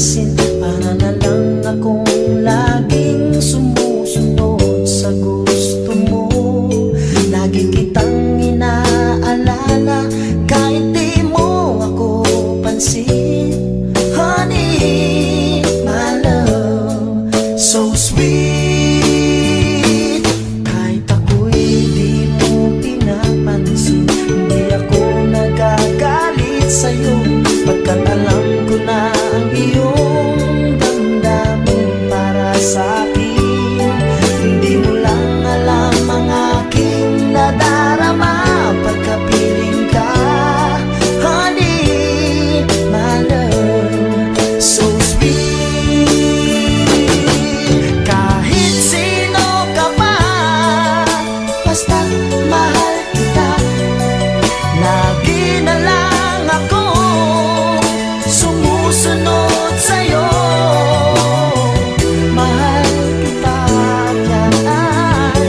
pansin, para na lang akong laging sumusunod sa gusto mo. Lagi kitang inaalala kahit di mo ako pansin. Honey, my love, so sweet. Kahit ako'y di mo pinapansin, hindi ako nagagalit sa'yo, pagkat alam ko na ang iyong damdamin para sa'kin. Hindi mo lang alam ang aking nadarama pagkapiling ka. Honey, my love, so sweet. Kahit sino ka pa, basta't mahal kita. Lagi na lang ako sumusunod sa'yo. Mahal kita at yan ay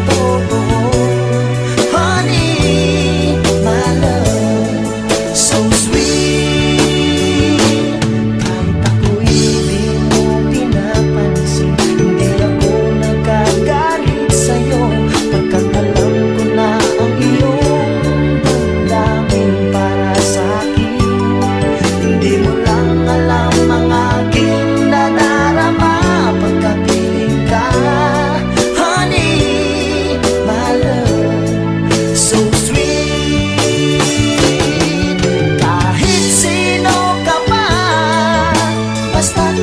totoo. Honey, my love, so sweet. Kahit ako'y di mo pinapansin, hindi ako nagagalit sa'yo, pagkat alam ko na ang iyong damdamin para sa'kin. Hindi mo lang alam ang aking nadarama pagkapiling ka. Honey, my love, so sweet. Kahit sino ka pa, basta't